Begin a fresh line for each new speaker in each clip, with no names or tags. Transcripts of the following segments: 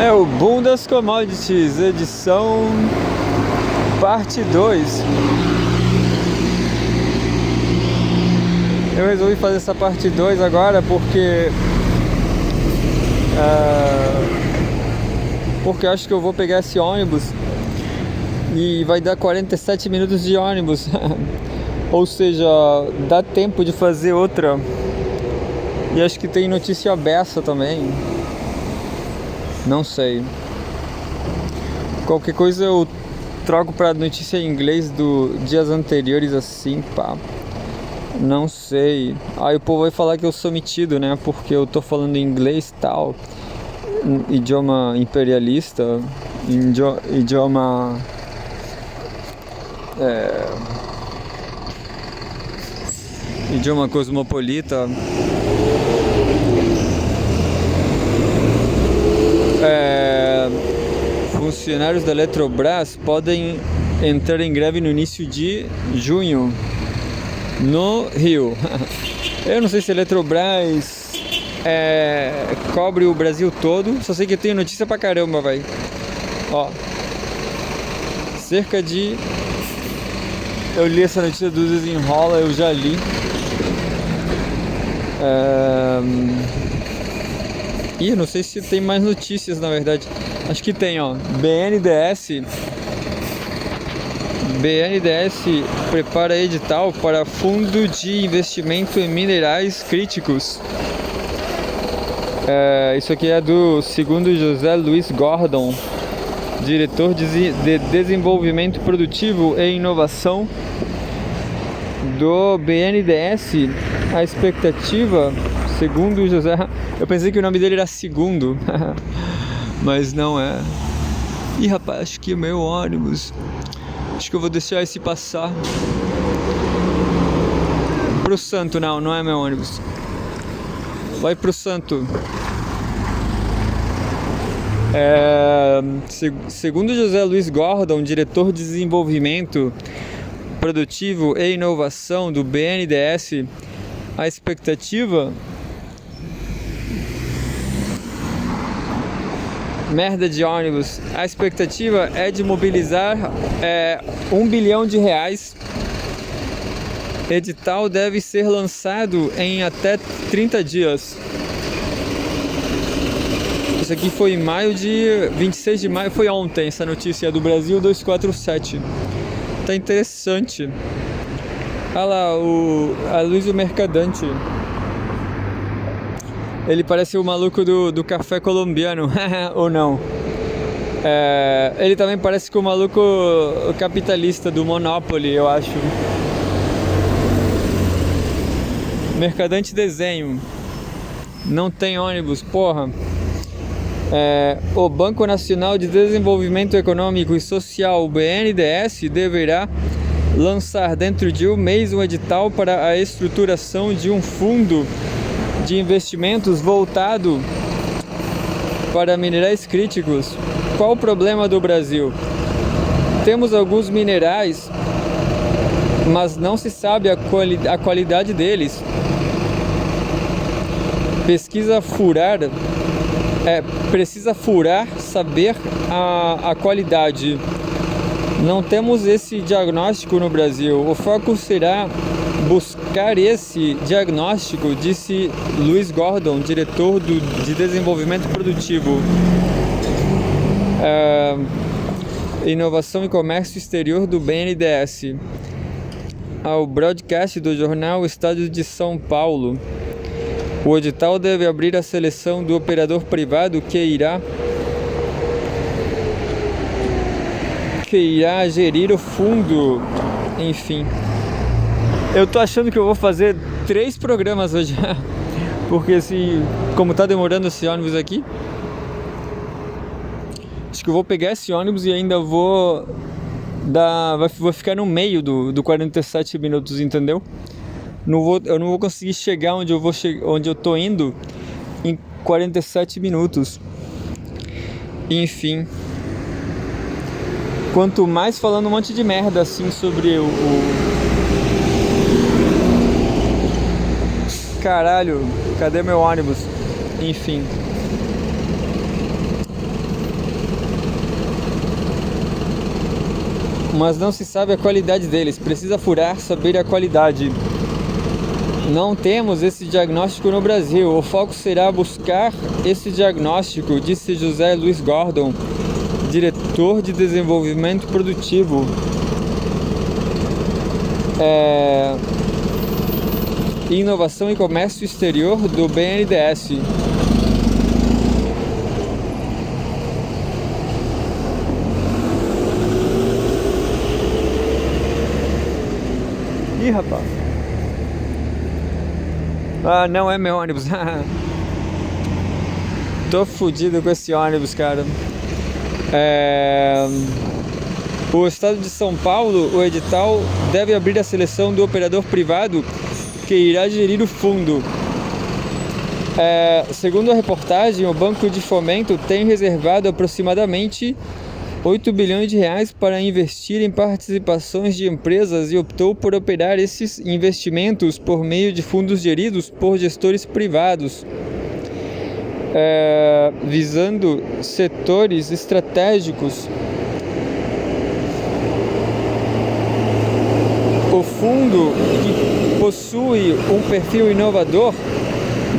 É o Boom das Commodities, edição parte 2. Eu resolvi fazer essa parte 2 agora porque eu acho que eu vou pegar esse ônibus e vai dar 47 minutos de ônibus. Ou seja, dá tempo de fazer outra. E acho que tem notícia beça também. Não sei. Qualquer coisa eu troco pra notícia em inglês do dias anteriores assim, pá. Não sei. Aí o povo vai falar que eu sou metido, né? Porque eu tô falando inglês e tal. Idioma imperialista. Idioma... idioma cosmopolita. Funcionários da Eletrobras podem entrar em greve no início de junho no Rio. Eu não sei se a Eletrobras cobre o Brasil todo. Só sei que eu tenho notícia pra caramba, velho. Ó, cerca de... Eu li essa notícia do Desenrola, eu já li. Eu não sei se tem mais notícias, na verdade. Acho que tem, ó. BNDES prepara edital para fundo de investimento em minerais críticos. Isso aqui é do segundo José Luiz Gordon, diretor de desenvolvimento produtivo e inovação do BNDES. A expectativa, segundo José... Eu pensei que o nome dele era Segundo, mas não é. Ih, rapaz, acho que é meu ônibus. Acho que eu vou deixar esse passar. Pro Santo, não é meu ônibus. Vai pro Santo. Segundo José Luiz Gordon, diretor de desenvolvimento produtivo e inovação do BNDES, a expectativa... Merda de ônibus. A expectativa é de mobilizar R$1 bilhão. Edital deve ser lançado em até 30 dias. Isso aqui foi em maio de... 26 de maio, foi ontem essa notícia do Brasil 247. Tá interessante. Olha lá, a Luiz Mercadante. Ele parece o maluco do café colombiano, ou não? Ele também parece com o maluco capitalista do Monopoly, eu acho. Mercadante desenho. Não tem ônibus, porra. O Banco Nacional de Desenvolvimento Econômico e Social, o BNDES, deverá lançar dentro de um mês um edital para a estruturação de um fundo de investimentos voltado para minerais críticos. Qual o problema do Brasil? Temos alguns minerais, mas não se sabe a qualidade deles. Precisa furar, saber a qualidade. Não temos esse diagnóstico no Brasil. O foco será buscar esse diagnóstico, disse Luiz Gordon, diretor de desenvolvimento produtivo, inovação e comércio exterior do BNDES, ao broadcast do jornal Estado de São Paulo. O edital deve abrir a seleção do operador privado que irá gerir o fundo. Enfim, eu tô achando que eu vou fazer 3 programas hoje, porque como tá demorando esse ônibus aqui, acho que eu vou pegar esse ônibus e ainda vou ficar no meio do 47 minutos, entendeu? Eu não vou conseguir chegar onde eu tô indo em 47 minutos. Enfim, quanto mais falando um monte de merda assim sobre Caralho, cadê meu ônibus? Enfim. mas não se sabe a qualidade deles. Precisa furar, saber a qualidade. Não temos esse diagnóstico no Brasil. O foco será buscar esse diagnóstico, disse José Luiz Gordon, diretor de desenvolvimento produtivo Inovação e Comércio Exterior do BNDES. Ih, rapaz. Ah, não é meu ônibus. Tô fudido com esse ônibus, cara. O estado de São Paulo, o edital deve abrir a seleção do operador privado que irá gerir o fundo. Segundo a reportagem, o Banco de Fomento tem reservado aproximadamente 8 bilhões de reais para investir em participações de empresas e optou por operar esses investimentos por meio de fundos geridos por gestores privados, visando setores estratégicos. O fundo, que possui um perfil inovador,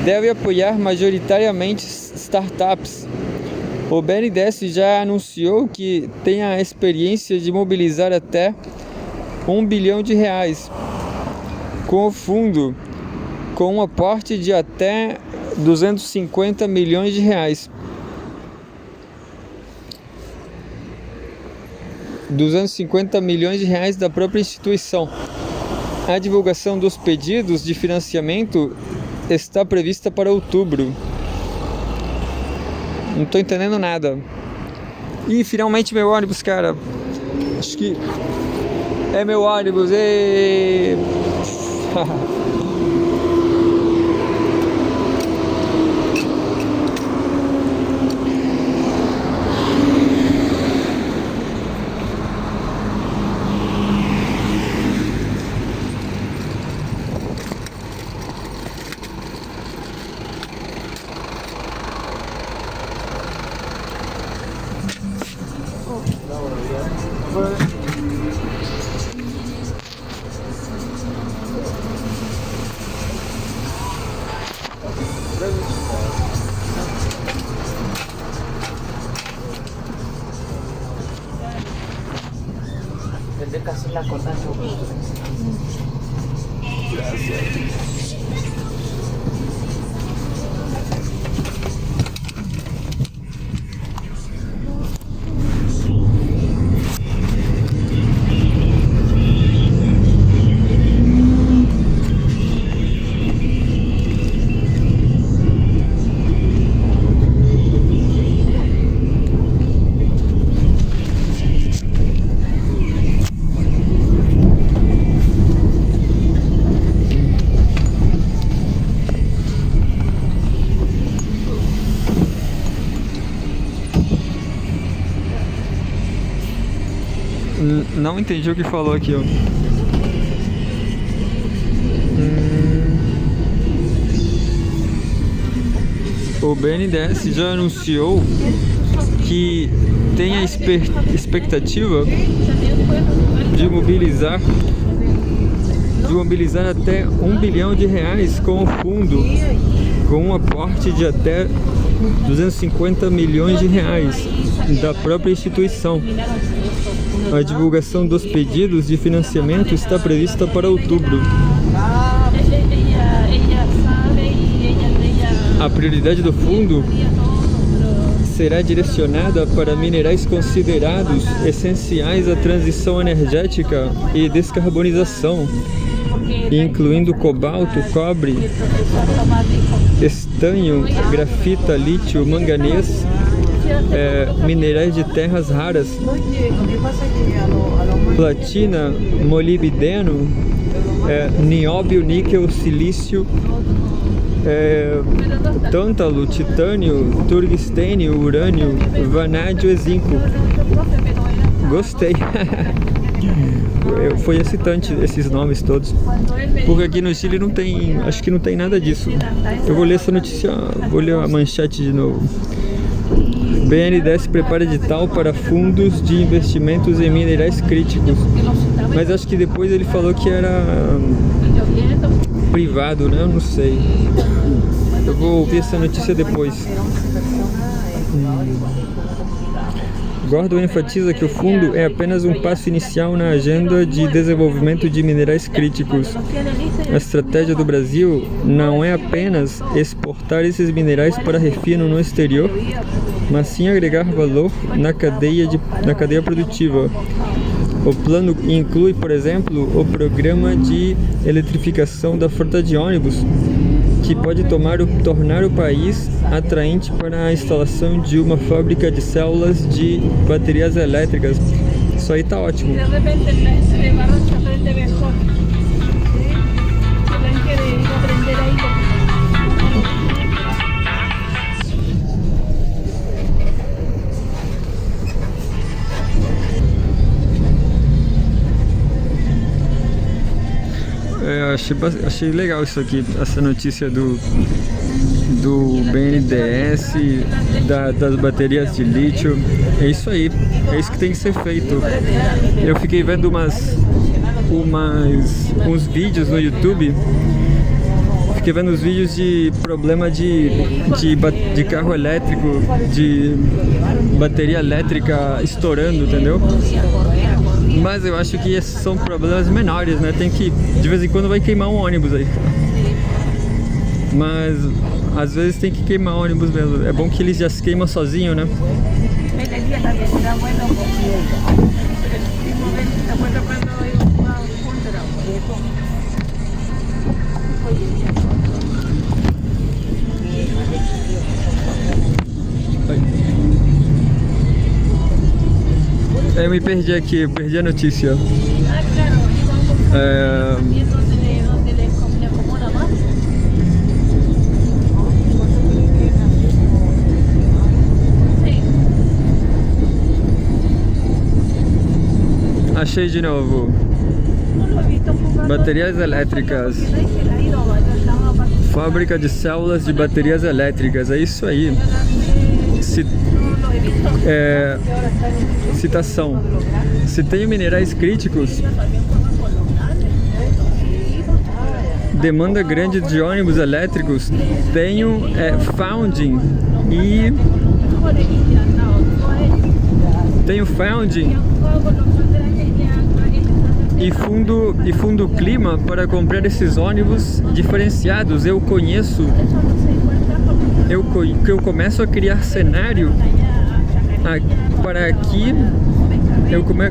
deve apoiar majoritariamente startups. O BNDES já anunciou que tem a experiência de mobilizar até 1 bilhão de reais com o fundo, com um aporte de até 250 milhões de reais. 250 milhões de reais da própria instituição. A divulgação dos pedidos de financiamento está prevista para outubro. Não tô entendendo nada. E finalmente meu ônibus, cara. Acho que é meu ônibus.
Tendré que hacer la cortada.
Não entendi o que falou aqui, ó. O BNDES já anunciou que tem a expectativa de mobilizar até 1 bilhão de reais com o fundo, com um aporte de até 250 milhões de reais da própria instituição. A divulgação dos pedidos de financiamento está prevista para outubro. A prioridade do fundo será direcionada para minerais considerados essenciais à transição energética e descarbonização, incluindo cobalto, cobre, estanho, grafita, lítio, manganês, minerais de terras raras, platina, molibdeno, nióbio, níquel, silício, tântalo, titânio, tungstênio, urânio, vanádio e zinco. Gostei. Foi excitante esses nomes todos, porque aqui no Chile não tem, acho que não tem nada disso. Eu vou ler essa notícia, vou ler a manchete de novo. BNDES prepara edital para fundos de investimentos em minerais críticos. Mas acho que depois ele falou que era privado, né? Eu não sei. Eu vou ouvir essa notícia depois. Gordon enfatiza que o fundo é apenas um passo inicial na agenda de desenvolvimento de minerais críticos. A estratégia do Brasil não é apenas exportar esses minerais para refino no exterior, mas sim agregar valor na cadeia produtiva. O plano inclui, por exemplo, o programa de eletrificação da frota de ônibus, que pode tornar o país atraente para a instalação de uma fábrica de células de baterias elétricas. Isso aí tá ótimo. Achei legal isso aqui, essa notícia do BNDES, das baterias de lítio. É isso aí, é isso que tem que ser feito. Eu fiquei vendo uns vídeos no YouTube. Fiquei vendo os vídeos de problema de carro elétrico, de bateria elétrica estourando, entendeu? Mas eu acho que esses são problemas menores, né? De vez em quando vai queimar um ônibus aí. Mas às vezes tem que queimar ônibus mesmo. É bom que eles já se queimam sozinhos, né? Eu me perdi aqui, eu perdi a notícia. Achei de novo. Baterias elétricas. Fábrica de células de baterias elétricas. É isso aí. Citação: se tenho minerais críticos, demanda grande de ônibus elétricos, tenho funding e fundo clima para comprar esses ônibus diferenciados. Eu começo a criar cenário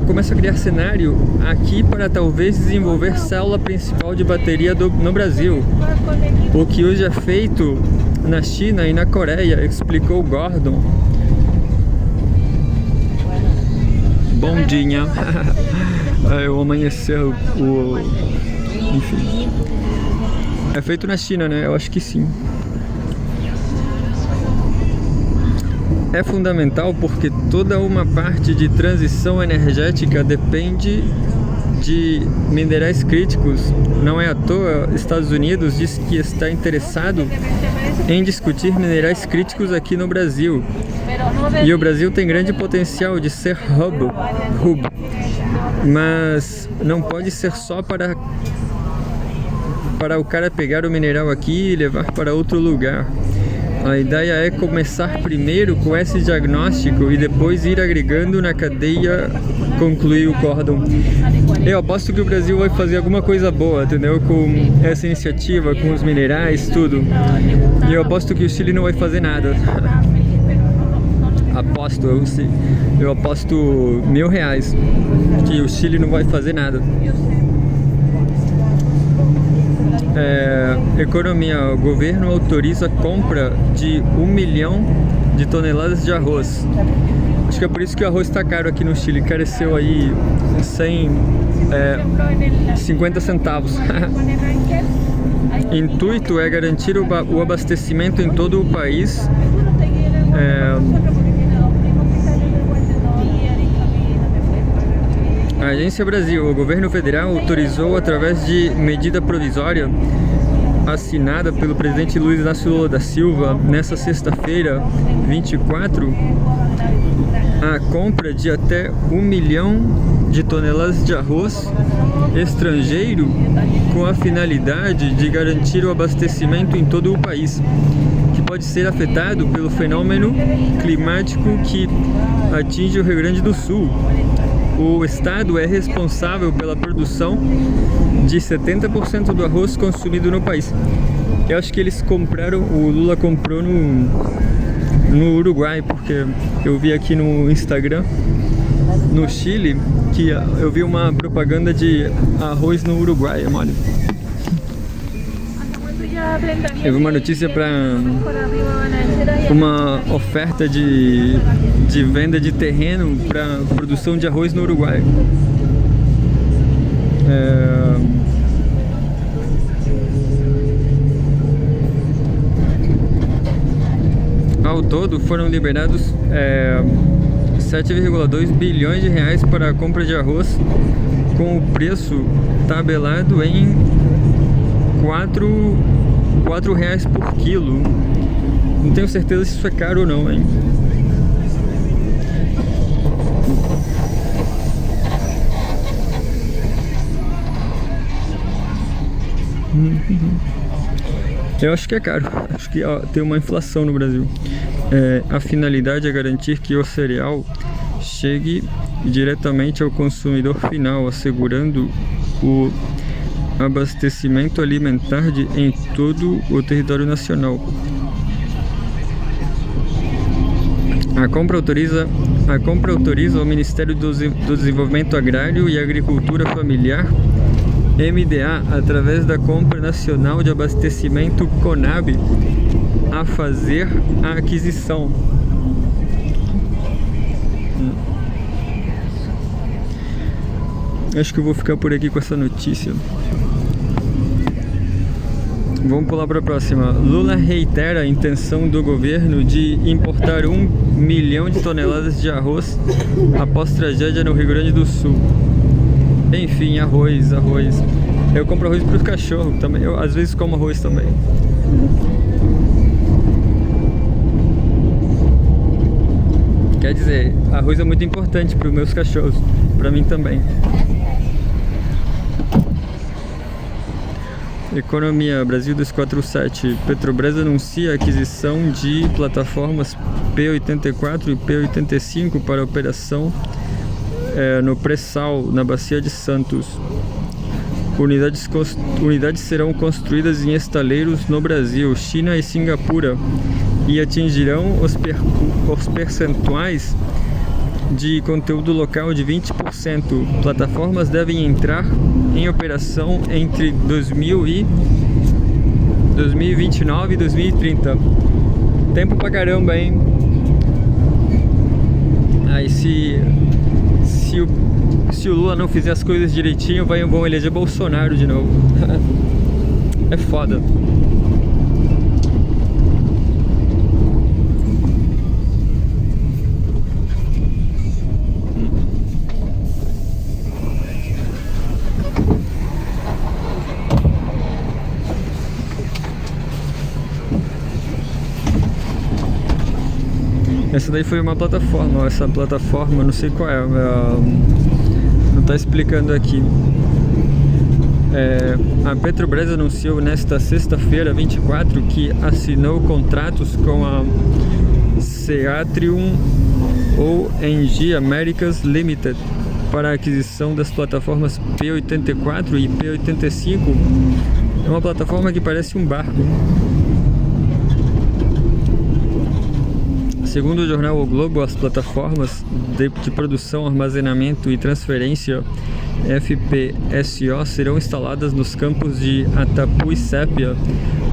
começo a criar cenário aqui para talvez desenvolver célula principal de bateria no Brasil, o que hoje é feito na China e na Coreia, explicou Gordon. Bom dia. O amanhecer, enfim. É feito na China, né? Eu acho que sim. É fundamental porque toda uma parte de transição energética depende de minerais críticos. Não é à toa, Estados Unidos diz que está interessado em discutir minerais críticos aqui no Brasil. E o Brasil tem grande potencial de ser hub, mas não pode ser só para o cara pegar o mineral aqui e levar para outro lugar. A ideia é começar primeiro com esse diagnóstico e depois ir agregando na cadeia, concluiu Gordon. Eu aposto que o Brasil vai fazer alguma coisa boa, entendeu? Com essa iniciativa, com os minerais, tudo. E eu aposto que o Chile não vai fazer nada. Eu aposto R$1.000 que o Chile não vai fazer nada. Economia. O governo autoriza a compra de 1 milhão de toneladas de arroz. Acho que é por isso que o arroz está caro aqui no Chile. Careceu aí 50 centavos. Intuito é garantir o abastecimento em todo o país. A Agência Brasil, o governo federal autorizou através de medida provisória assinada pelo presidente Luiz Inácio Lula da Silva nessa sexta-feira, 24, a compra de até 1 milhão de toneladas de arroz estrangeiro com a finalidade de garantir o abastecimento em todo o país, que pode ser afetado pelo fenômeno climático que atinge o Rio Grande do Sul. O estado é responsável pela produção de 70% do arroz consumido no país. Eu acho que eles compraram, o Lula comprou no Uruguai, porque eu vi aqui no Instagram, no Chile, que eu vi uma propaganda de arroz no Uruguai, olha. Eu vi uma notícia para uma oferta de venda de terreno para produção de arroz no Uruguai. Ao todo foram liberados 7,2 bilhões de reais para a compra de arroz, com o preço tabelado em R$ reais por quilo. Não tenho certeza se isso é caro ou não, hein? Eu acho que é caro. Acho que tem uma inflação no Brasil. A finalidade é garantir que o cereal chegue diretamente ao consumidor final, assegurando o abastecimento alimentar em todo o território nacional. A compra autoriza o Ministério do Desenvolvimento Agrário e Agricultura Familiar, MDA, através da Compra Nacional de Abastecimento CONAB, a fazer a aquisição. Acho que eu vou ficar por aqui com essa notícia. Vamos pular para a próxima. Lula reitera a intenção do governo de importar 1 milhão de toneladas de arroz após tragédia no Rio Grande do Sul. Enfim, arroz. Eu compro arroz para os cachorros também. Eu às vezes como arroz também. Quer dizer, arroz é muito importante para os meus cachorros, para mim também. Economia, Brasil 247. Petrobras anuncia a aquisição de plataformas P-84 e P-85 para operação no pré-sal, na Bacia de Santos. Unidades serão construídas em estaleiros no Brasil, China e Singapura e atingirão os percentuais de conteúdo local de 20%. Plataformas devem entrar em operação entre 2029 e 2030. Tempo pra caramba, hein? Aí se o Lula não fizer as coisas direitinho, vão eleger Bolsonaro de novo. É foda. Essa daí foi uma plataforma, essa plataforma, não sei qual é, não está explicando aqui. A Petrobras anunciou nesta sexta-feira, 24, que assinou contratos com a Ceatrium ou Engie Americas Limited para a aquisição das plataformas P-84 e P-85. É uma plataforma que parece um barco. Segundo o jornal O Globo, as plataformas de produção, armazenamento e transferência FPSO serão instaladas nos campos de Atapu e Sépia,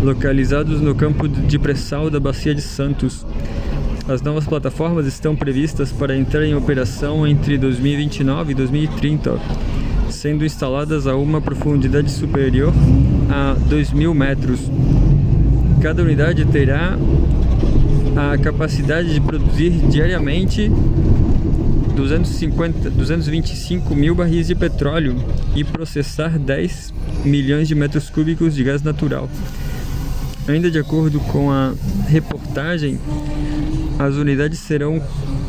localizados no campo de pré-sal da Bacia de Santos. As novas plataformas estão previstas para entrar em operação entre 2029 e 2030, sendo instaladas a uma profundidade superior a 2.000 metros. Cada unidade terá a capacidade de produzir diariamente 225 mil barris de petróleo e processar 10 milhões de metros cúbicos de gás natural. Ainda de acordo com a reportagem, as unidades serão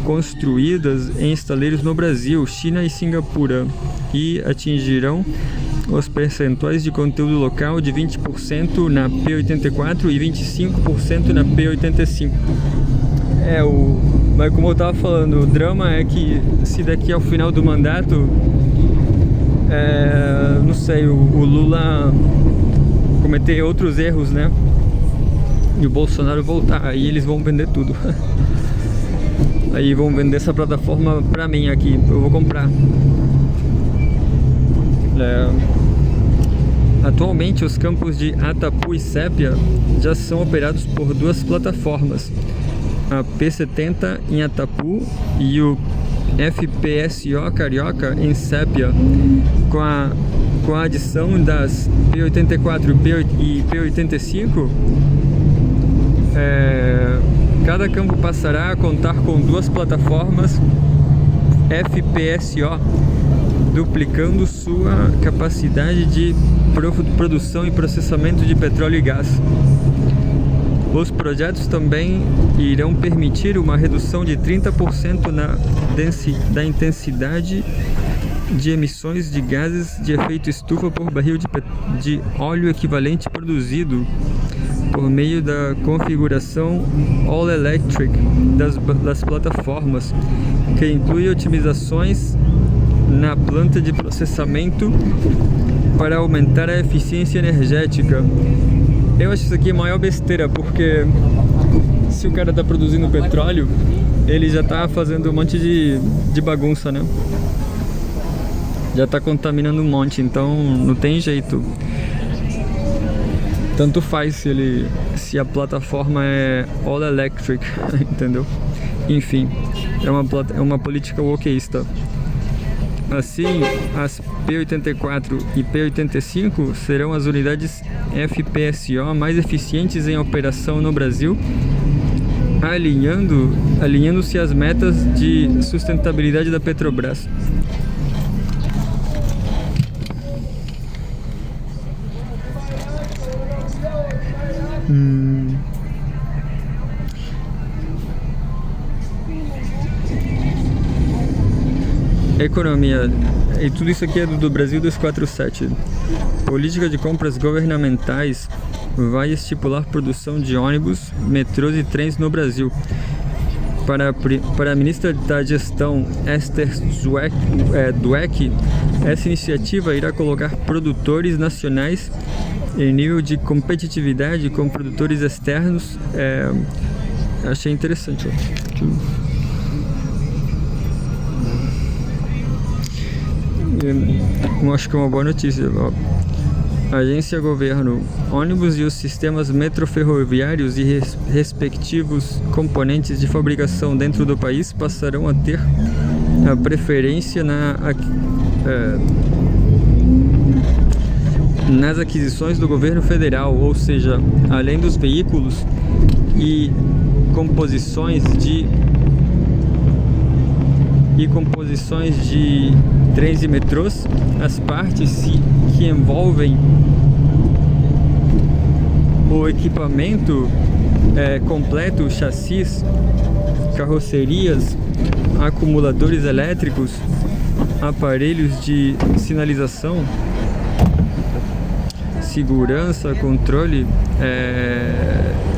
construídas em estaleiros no Brasil, China e Singapura e atingirão os percentuais de conteúdo local de 20% na P84 e 25% na P85. Mas como eu estava falando, o drama é que se daqui ao final do mandato, não sei, o Lula cometer outros erros, né? E o Bolsonaro voltar, aí eles vão vender tudo. Aí vão vender essa plataforma pra mim aqui, eu vou comprar. Atualmente os campos de Atapu e Sépia já são operados por duas plataformas, a P70 em Atapu e o FPSO Carioca em Sépia, com a adição das P84 e P85. Cada campo passará a contar com duas plataformas FPSO, duplicando sua capacidade de produção e processamento de petróleo e gás. Os projetos também irão permitir uma redução de 30% da intensidade de emissões de gases de efeito estufa por barril de óleo equivalente produzido, por meio da configuração All Electric das plataformas, que inclui otimizações na planta de processamento para aumentar a eficiência energética. Eu acho isso aqui a maior besteira, porque se o cara está produzindo petróleo, ele já está fazendo um monte de bagunça, né? Já está contaminando um monte, então não tem jeito. Tanto faz se a plataforma é all electric, entendeu? Enfim, é uma política wokeísta. Assim, as P84 e P85 serão as unidades FPSO mais eficientes em operação no Brasil, alinhando-se às metas de sustentabilidade da Petrobras. Economia, e tudo isso aqui é do Brasil 247. Política de compras governamentais vai estipular produção de ônibus, metrôs e trens no Brasil. Para a ministra da Gestão, Esther Dweck, essa iniciativa irá colocar produtores nacionais em nível de competitividade com produtores externos. Achei interessante. Eu acho que é uma boa notícia. Agência Governo, ônibus e os sistemas metroferroviários e respectivos componentes de fabricação dentro do país passarão a ter a preferência nas aquisições do governo federal, ou seja, além dos veículos e composições de trens e metrôs, as partes que envolvem o equipamento completo, chassis, carrocerias, acumuladores elétricos, aparelhos de sinalização, segurança, controle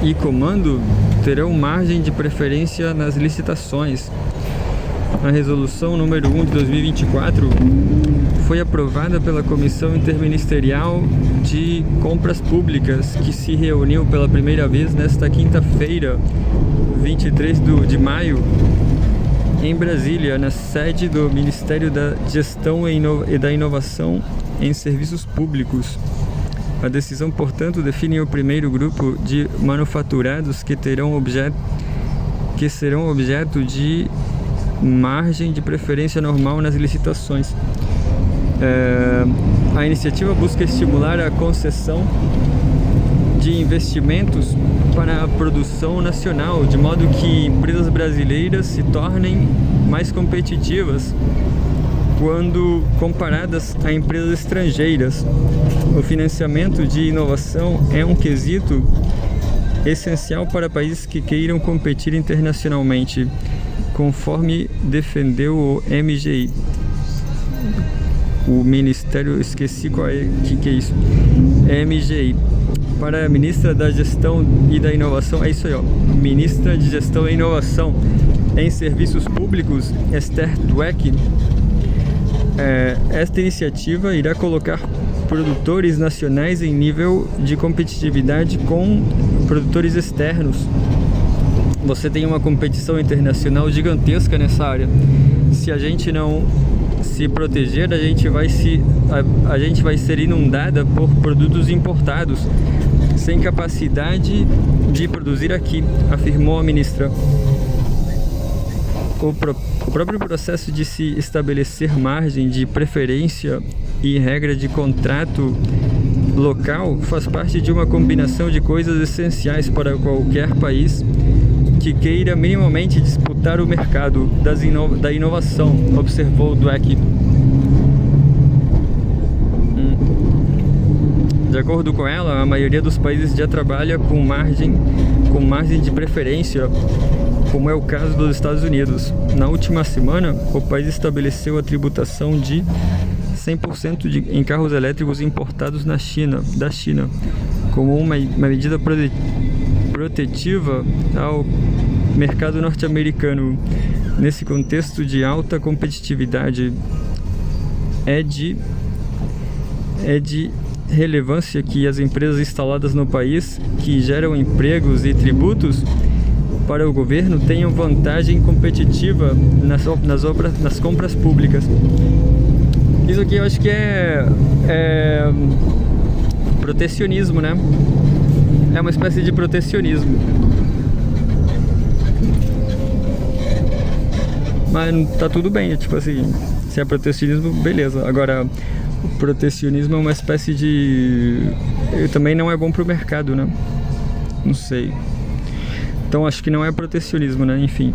e comando terão margem de preferência nas licitações. A resolução número 1 de 2024 foi aprovada pela Comissão Interministerial de Compras Públicas, que se reuniu pela primeira vez nesta quinta-feira, 23 de maio, em Brasília, na sede do Ministério da Gestão e da Inovação em Serviços Públicos. A decisão, portanto, define o primeiro grupo de manufaturados que serão objeto de margem de preferência normal nas licitações. A iniciativa busca estimular a concessão de investimentos para a produção nacional, de modo que empresas brasileiras se tornem mais competitivas quando comparadas a empresas estrangeiras. O financiamento de inovação é um quesito essencial para países que queiram competir internacionalmente, conforme defendeu o MGI. O Ministério, esqueci qual é, que é isso. MGI. Para a Ministra da Gestão e da Inovação, é isso aí, ó. Ministra de Gestão e Inovação em Serviços Públicos, Esther Dweck. Esta iniciativa irá colocar produtores nacionais em nível de competitividade com produtores externos. Você tem uma competição internacional gigantesca nessa área. Se a gente não se proteger, a gente vai ser inundada por produtos importados, sem capacidade de produzir aqui, afirmou a ministra. O próprio processo de se estabelecer margem de preferência e regra de contrato local faz parte de uma combinação de coisas essenciais para qualquer país que queira minimamente disputar o mercado da inovação, observou Dweck. De acordo com ela, a maioria dos países já trabalha com margem de preferência, como é o caso dos Estados Unidos. Na última semana, o país estabeleceu a tributação de 100% em carros elétricos importados da China, como uma medida protetiva ao mercado norte-americano. Nesse contexto de alta competitividade, é de relevância que as empresas instaladas no país, que geram empregos e tributos para o governo, tenham vantagem competitiva nas compras públicas. Isso aqui eu acho que é protecionismo, né? É uma espécie de protecionismo. Mas tá tudo bem, tipo assim, se é protecionismo, beleza. Agora, o protecionismo é uma espécie de... também não é bom pro mercado, né? Não sei. Então acho que não é protecionismo, né? Enfim.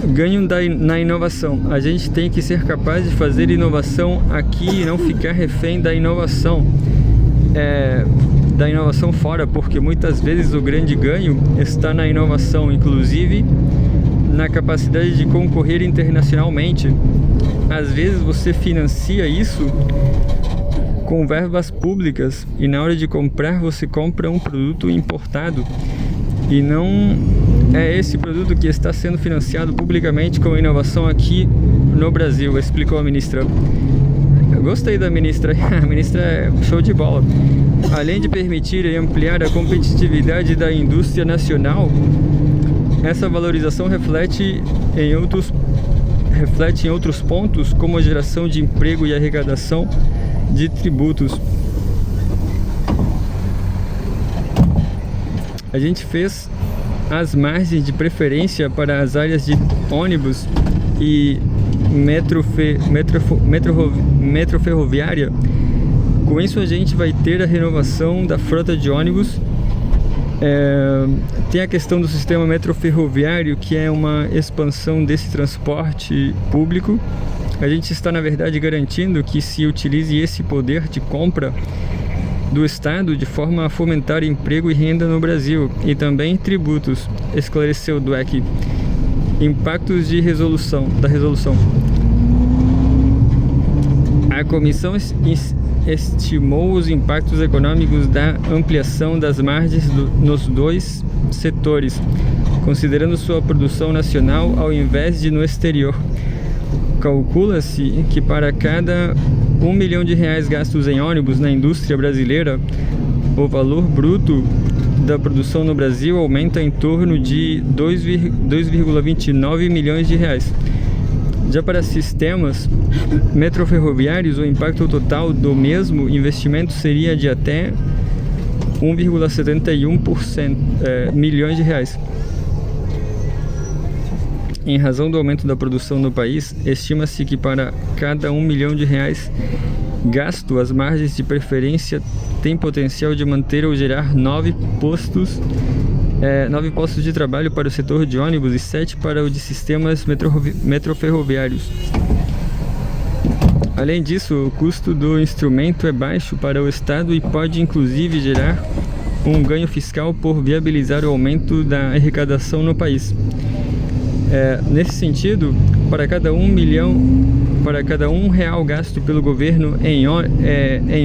Ganho na inovação. A gente tem que ser capaz de fazer inovação aqui e não ficar refém da inovação. Da inovação fora, porque muitas vezes o grande ganho está na inovação, inclusive na capacidade de concorrer internacionalmente. Às vezes você financia isso com verbas públicas e na hora de comprar você compra um produto importado e não é esse produto que está sendo financiado publicamente com inovação aqui no Brasil, explicou a ministra. Eu gostei da ministra, a ministra é show de bola. Além de permitir e ampliar a competitividade da indústria nacional, essa valorização reflete em outros pontos, como a geração de emprego e arrecadação de tributos. A gente fez as margens de preferência para as áreas de ônibus e metro ferroviária. Com isso a gente vai ter a renovação da frota de ônibus. Tem a questão do sistema metroferroviário, que é uma expansão desse transporte público. A gente está, na verdade, garantindo que se utilize esse poder de compra do Estado de forma a fomentar emprego e renda no Brasil e também tributos, esclareceu Dweck. Impactos da resolução. A comissão estimou os impactos econômicos da ampliação das margens nos dois setores, considerando sua produção nacional ao invés de no exterior. Calcula-se que para cada R$1 milhão gastos em ônibus na indústria brasileira, o valor bruto da produção no Brasil aumenta em torno de 2,29 milhões de reais. Já para sistemas metroferroviários, o impacto total do mesmo investimento seria de até 1,71 milhões de reais. Em razão do aumento da produção no país, estima-se que para cada R$1 milhão gasto, as margens de preferência têm potencial de manter ou gerar 9 postos de trabalho para o setor de ônibus e 7 para o de sistemas metroferroviários. Além disso, o custo do instrumento é baixo para o Estado e pode inclusive gerar um ganho fiscal por viabilizar o aumento da arrecadação no país. Nesse sentido, para cada R$1 gasto pelo governo em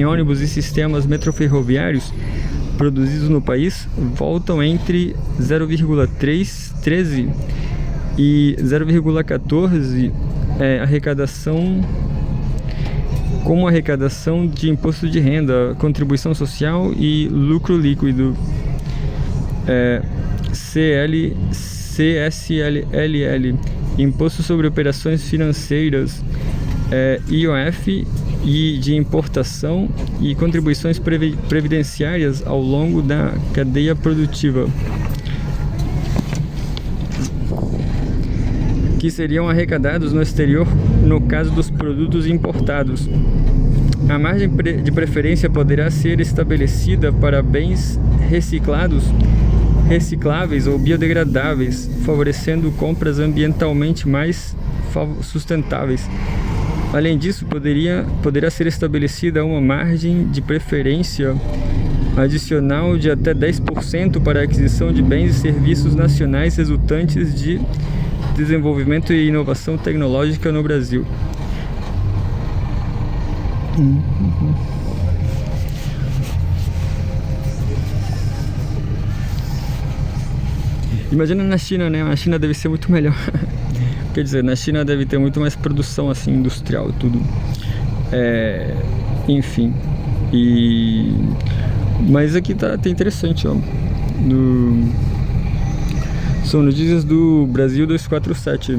ônibus e sistemas metroferroviários produzidos no país, voltam entre 0,13 e 0,14 como arrecadação de imposto de renda, contribuição social e lucro líquido, CSLL, imposto sobre operações financeiras, IOF e de importação e contribuições previdenciárias ao longo da cadeia produtiva, que seriam arrecadados no exterior no caso dos produtos importados. A margem de preferência poderá ser estabelecida para bens recicláveis ou biodegradáveis, favorecendo compras ambientalmente mais sustentáveis. Além disso, poderá ser estabelecida uma margem de preferência adicional de até 10% para a aquisição de bens e serviços nacionais resultantes de desenvolvimento e inovação tecnológica no Brasil. Imagina na China, né? A China deve ser muito melhor. Quer dizer, na China deve ter muito mais produção assim, industrial, tudo. Enfim. Mas aqui tá interessante, ó. São notícias do Brasil 247.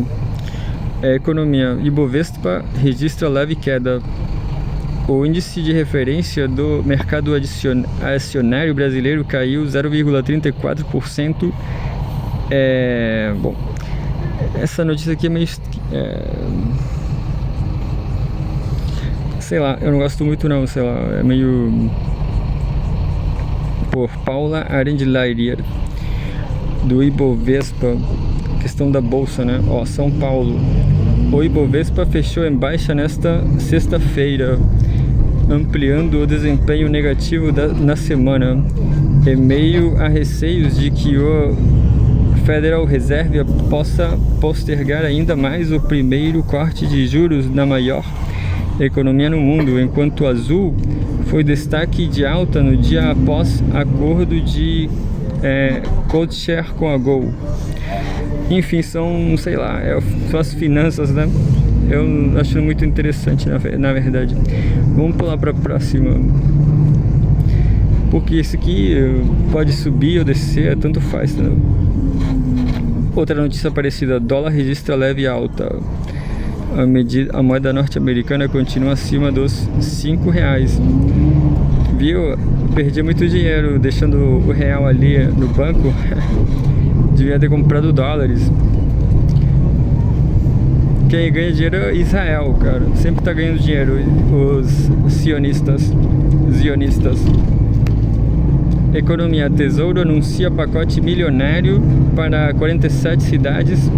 Economia. Ibovespa registra leve queda. O índice de referência do mercado acionário brasileiro caiu 0,34%. Bom, essa notícia aqui é meio... sei lá, eu não gosto muito não, sei lá, é meio... Por Paula Arendlayer, do Ibovespa, questão da bolsa, né? Ó, São Paulo. O Ibovespa fechou em baixa nesta sexta-feira, ampliando o desempenho negativo na semana, em meio a receios de que o Federal Reserve possa postergar ainda mais o primeiro corte de juros na maior economia no mundo, enquanto Azul foi destaque de alta no dia após acordo de codeshare com a Gol. Enfim, são, sei lá, são as finanças, né? Eu acho muito interessante, na verdade. Vamos pular para a próxima, porque esse aqui pode subir ou descer, tanto faz, né? Outra notícia parecida: dólar registra leve alta. A moeda norte-americana continua acima dos R$5. Viu? Perdi muito dinheiro deixando o real ali no banco. Devia ter comprado dólares. Quem ganha dinheiro é Israel, cara. Sempre tá ganhando dinheiro. Os zionistas. Economia. Tesouro anuncia pacote milionário para 47 cidades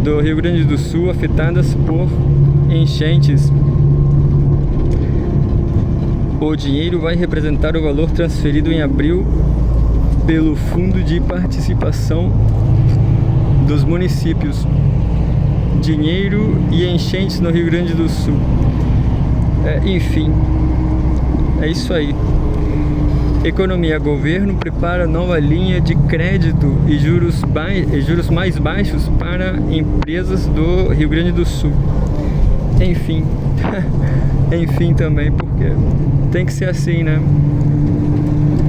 do Rio Grande do Sul afetadas por enchentes. O dinheiro vai representar o valor transferido em abril pelo Fundo de Participação dos Municípios. Dinheiro e enchentes no Rio Grande do Sul. Enfim, é isso aí. Economia. Governo prepara nova linha de crédito e juros mais baixos para empresas do Rio Grande do Sul. Enfim. Enfim também, porque tem que ser assim, né?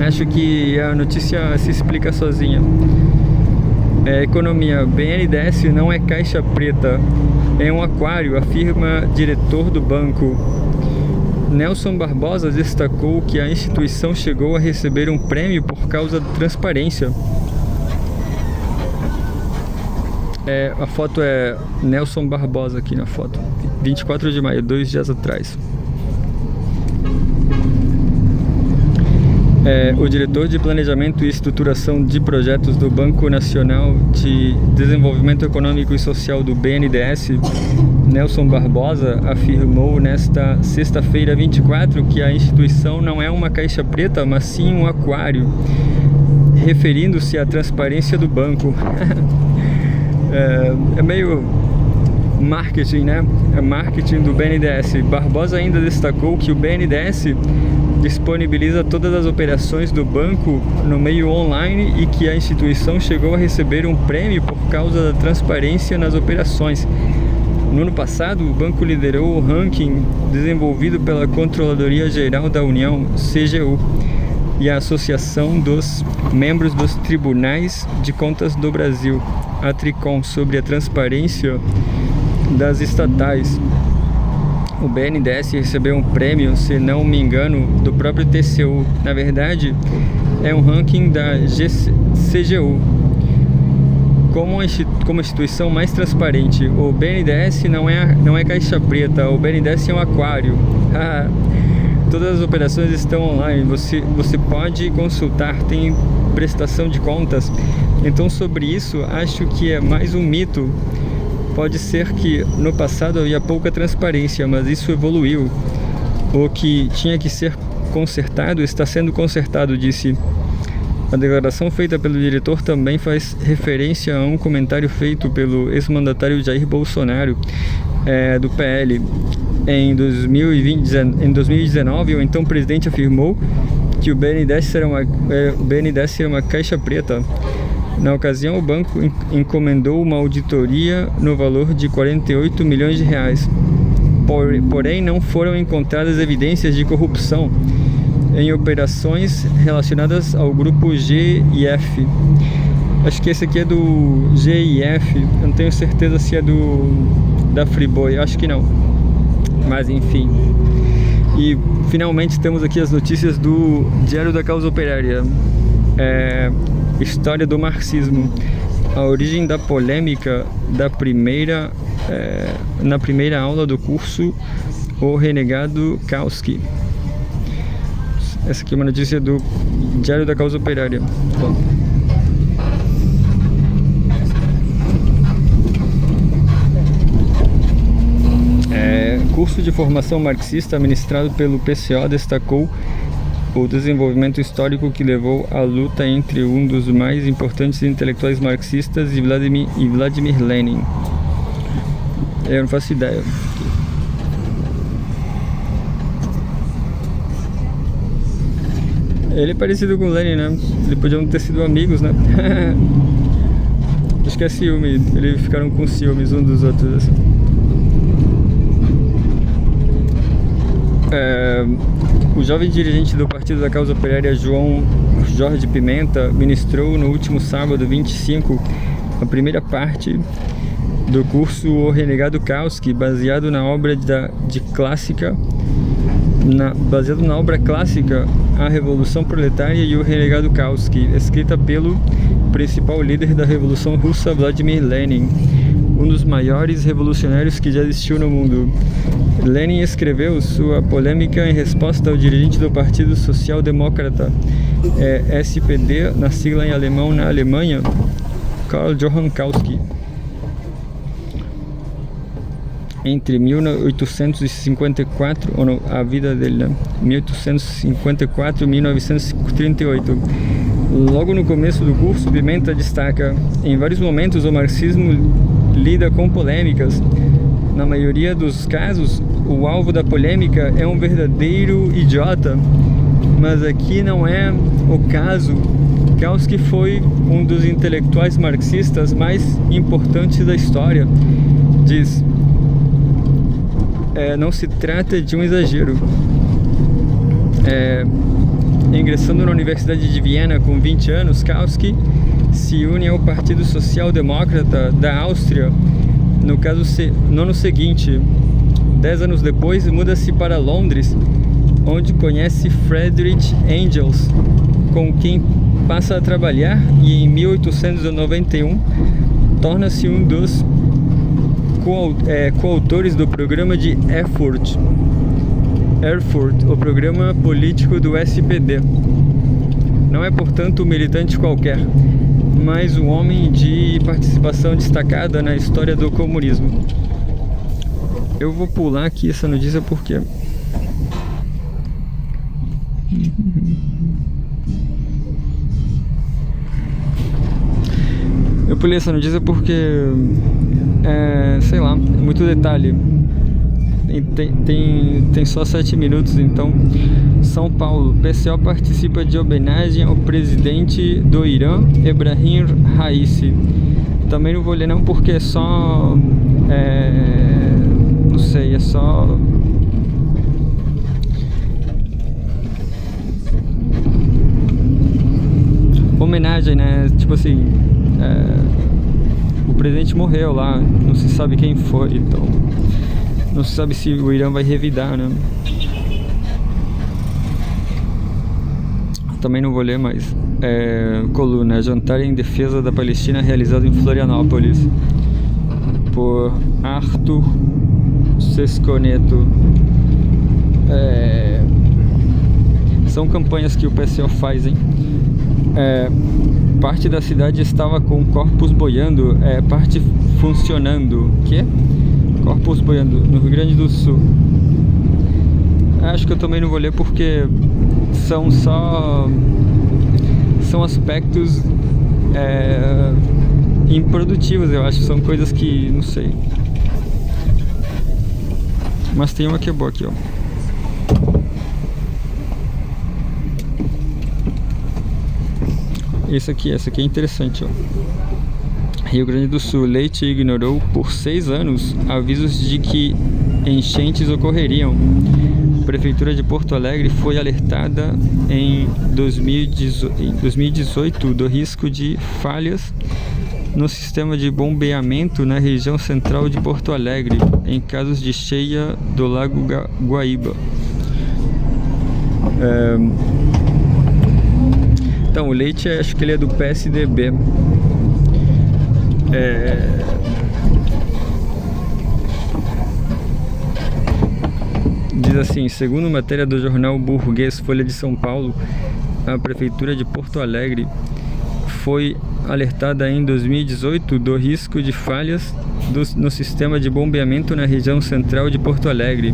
Acho que a notícia se explica sozinha. Economia. BNDES não é caixa preta, é um aquário, afirma diretor do banco. Nelson Barbosa destacou que a instituição chegou a receber um prêmio por causa da transparência. A foto é Nelson Barbosa aqui na foto. 24 de maio, 2 dias atrás. o diretor de Planejamento e Estruturação de Projetos do Banco Nacional de Desenvolvimento Econômico e Social do BNDES, Nelson Barbosa, afirmou nesta sexta-feira 24 que a instituição não é uma caixa preta, mas sim um aquário, referindo-se à transparência do banco. É meio marketing, né? É marketing do BNDES. Barbosa ainda destacou que o BNDES disponibiliza todas as operações do banco no meio online e que a instituição chegou a receber um prêmio por causa da transparência nas operações. No ano passado, o banco liderou o ranking desenvolvido pela Controladoria Geral da União, CGU, e a Associação dos Membros dos Tribunais de Contas do Brasil, a Tricom, sobre a transparência das estatais. O BNDES recebeu um prêmio, se não me engano, do próprio TCU. Na verdade, é um ranking da CGU como a instituição mais transparente. O BNDES não é caixa preta, o BNDES é um aquário. Todas as operações estão online, você pode consultar, tem prestação de contas. Então, sobre isso, acho que é mais um mito. Pode ser que no passado havia pouca transparência, mas isso evoluiu. O que tinha que ser consertado está sendo consertado, disse. A declaração feita pelo diretor também faz referência a um comentário feito pelo ex-mandatário Jair Bolsonaro, do PL. Em 2019, o então presidente afirmou que o BNDES será uma caixa preta. Na ocasião, o banco encomendou uma auditoria no valor de 48 milhões de reais. Porém, não foram encontradas evidências de corrupção em operações relacionadas ao grupo G e F. Acho que esse aqui é do G e F, eu não tenho certeza se é da Friboi, acho que não. Mas enfim. E finalmente temos aqui as notícias do Diário da Causa Operária. História do marxismo. A origem da polêmica na primeira aula do curso O Renegado Kautsky. Essa aqui é uma notícia do Diário da Causa Operária. Bom. Curso de formação marxista ministrado pelo PCO destacou o desenvolvimento histórico que levou à luta entre um dos mais importantes intelectuais marxistas e Vladimir Lenin. Eu não faço ideia. Ele é parecido com o Lenin, né? Eles podiam ter sido amigos, né? Acho que é ciúme. Eles ficaram com ciúmes uns dos outros, assim. O jovem dirigente do Partido da Causa Operária, João Jorge Pimenta, ministrou no último sábado 25 a primeira parte do curso O Renegado Kautsky, baseado na obra clássica A Revolução Proletária e o Renegado Kautsky, escrita pelo principal líder da Revolução Russa, Vladimir Lenin, um dos maiores revolucionários que já existiu no mundo. Lenin escreveu sua polêmica em resposta ao dirigente do Partido Social Democrata, SPD, na sigla em alemão na Alemanha, Karl Johann Kautsky. Entre 1854, a vida dele, né? 1854 e 1938. Logo no começo do curso, Pimenta destaca: em vários momentos o marxismo lida com polêmicas. Na maioria dos casos, o alvo da polêmica é um verdadeiro idiota, mas aqui não é o caso. Kautsky foi um dos intelectuais marxistas mais importantes da história, diz. Não se trata de um exagero. Ingressando na Universidade de Viena com 20 anos, Kautsky se une ao Partido Social Democrata da Áustria no ano seguinte. 10 anos depois, muda-se para Londres, onde conhece Friedrich Engels, com quem passa a trabalhar, e em 1891 torna-se um dos coautores do programa de Erfurt, o programa político do SPD. Não é, portanto, um militante qualquer, mas um homem de participação destacada na história do comunismo. Eu vou pular aqui essa notícia porque... Eu pulei essa notícia porque... sei lá, é muito detalhe. Tem só 7 minutos, então... São Paulo, PCO participa de homenagem ao presidente do Irã, Ebrahim Raisi. Também não vou ler não, porque é só... não sei, é só... homenagem, né? Tipo assim... o presidente morreu lá, não se sabe quem foi, então... Não se sabe se o Irã vai revidar, né? Também não vou ler, mas coluna: jantar em defesa da Palestina realizado em Florianópolis por Arthur Sesconeto. São campanhas que o PCO faz, hein? Parte da cidade estava com corpos boiando, parte funcionando. Que? Corpos boiando no Rio Grande do Sul. Acho que eu também não vou ler porque são aspectos improdutivos, eu acho. São coisas que não sei. Mas tem uma que é boa aqui, ó. Essa aqui é interessante, ó. Rio Grande do Sul, Leite ignorou por 6 anos avisos de que enchentes ocorreriam. A Prefeitura de Porto Alegre foi alertada em 2018 do risco de falhas no sistema de bombeamento na região central de Porto Alegre, em casos de cheia do Lago Guaíba. Então, o Leite, acho que ele é do PSDB. Diz assim: segundo matéria do jornal burguês Folha de São Paulo, a Prefeitura de Porto Alegre foi alertada em 2018 do risco de falhas no sistema de bombeamento na região central de Porto Alegre,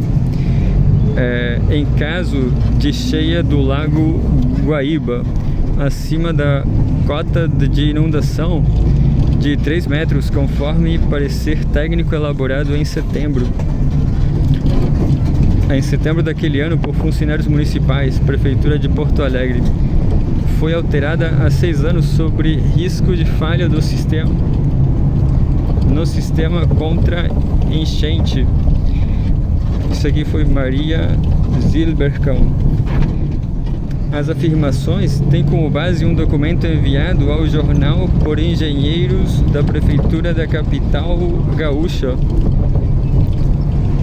em caso de cheia do Lago Guaíba, acima da cota de inundação de 3 metros, conforme parecer técnico elaborado em setembro daquele ano por funcionários municipais. Prefeitura de Porto Alegre foi alterada há 6 anos sobre risco de falha do sistema no sistema contra enchente. Isso aqui foi Maria Zilbercão. As afirmações têm como base um documento enviado ao jornal por engenheiros da Prefeitura da capital gaúcha,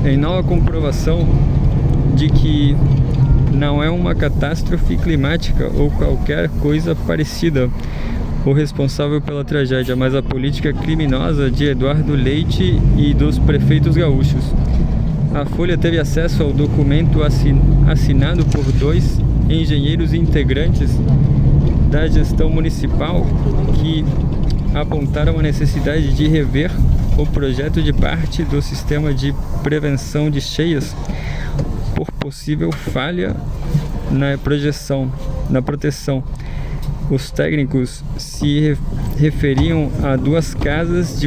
em nova comprovação de que não é uma catástrofe climática ou qualquer coisa parecida o responsável pela tragédia, mas a política criminosa de Eduardo Leite e dos prefeitos gaúchos. A Folha teve acesso ao documento assinado por 2 engenheiros integrantes da gestão municipal que apontaram a necessidade de rever o projeto de parte do sistema de prevenção de cheias por possível falha na proteção. Os técnicos se referiam a duas casas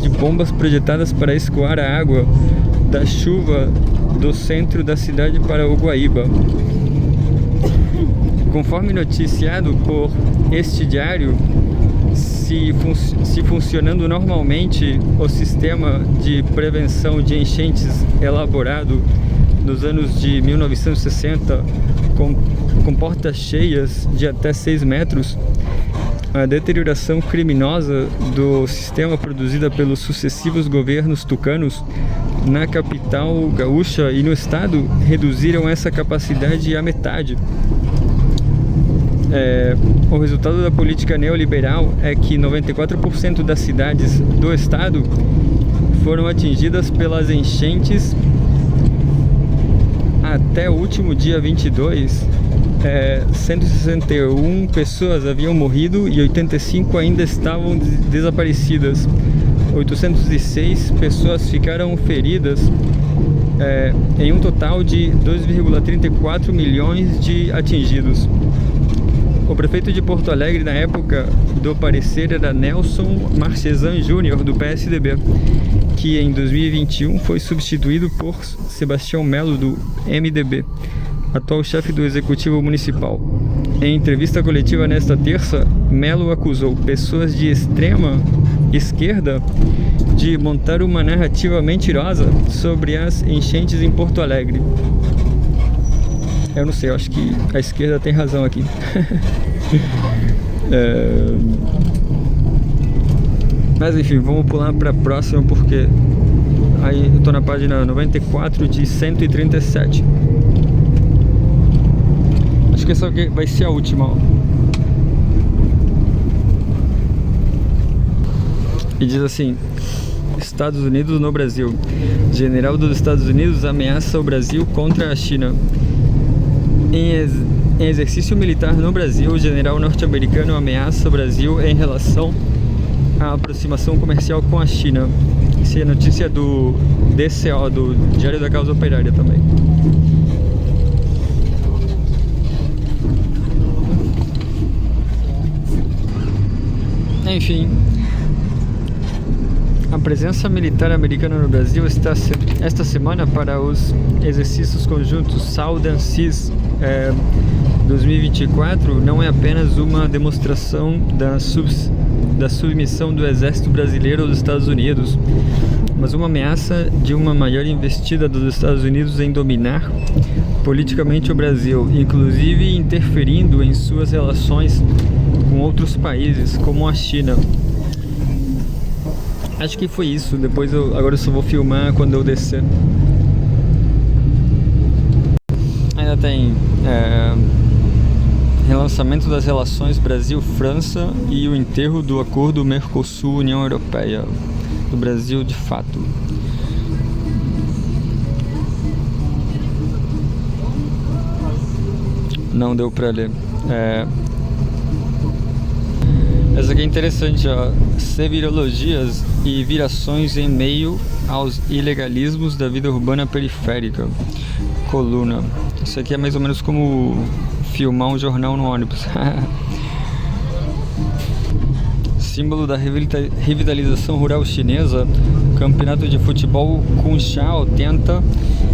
de bombas projetadas para escoar a água da chuva do centro da cidade para o Guaíba. Conforme noticiado por este diário, se funcionando normalmente, o sistema de prevenção de enchentes elaborado nos anos de 1960 comporta cheias de até 6 metros, a deterioração criminosa do sistema produzida pelos sucessivos governos tucanos na capital gaúcha e no estado reduziram essa capacidade à metade. O resultado da política neoliberal é que 94% das cidades do estado foram atingidas pelas enchentes até o último dia 22 161 pessoas haviam morrido e 85 ainda estavam desaparecidas. 806 pessoas ficaram feridas, em um total de 2,34 milhões de atingidos. O prefeito de Porto Alegre na época do parecer era Nelson Marchesan Júnior, do PSDB, que em 2021 foi substituído por Sebastião Melo, do MDB, atual chefe do Executivo Municipal. Em entrevista coletiva nesta terça, Melo acusou pessoas de extrema esquerda de montar uma narrativa mentirosa sobre as enchentes em Porto Alegre. Eu não sei, eu acho que a esquerda tem razão aqui. Mas enfim, vamos pular para a próxima, porque aí eu tô na página 94 de 137. Acho que essa aqui vai ser a última, ó. E diz assim: Estados Unidos no Brasil. General dos Estados Unidos ameaça o Brasil contra a China. Em exercício militar no Brasil, o general norte-americano ameaça o Brasil em relação à aproximação comercial com a China. Isso é notícia do DCO, do Diário da Causa Operária também. Enfim, a presença militar americana no Brasil está esta semana para os exercícios conjuntos Southern Seas 2024 não é apenas uma demonstração da submissão do exército brasileiro aos Estados Unidos, mas uma ameaça de uma maior investida dos Estados Unidos em dominar politicamente o Brasil, inclusive interferindo em suas relações com outros países, como a China. Acho que foi isso. Agora eu só vou filmar quando eu descer. Ainda tem relançamento das relações Brasil-França e o enterro do acordo Mercosul-União Europeia do Brasil de fato. Não deu pra ler. Essa aqui é interessante, ó. Sevirologias e virações em meio aos ilegalismos da vida urbana periférica. Coluna. Isso aqui é mais ou menos como filmar um jornal no ônibus. Símbolo da revitalização rural chinesa, o campeonato de futebol Kunshan tenta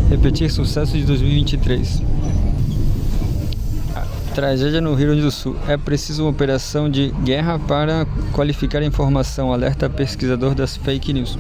repetir sucesso de 2023. Tragédia no Rio Grande do Sul. É preciso uma operação de guerra para qualificar a informação, alerta pesquisador das fake news.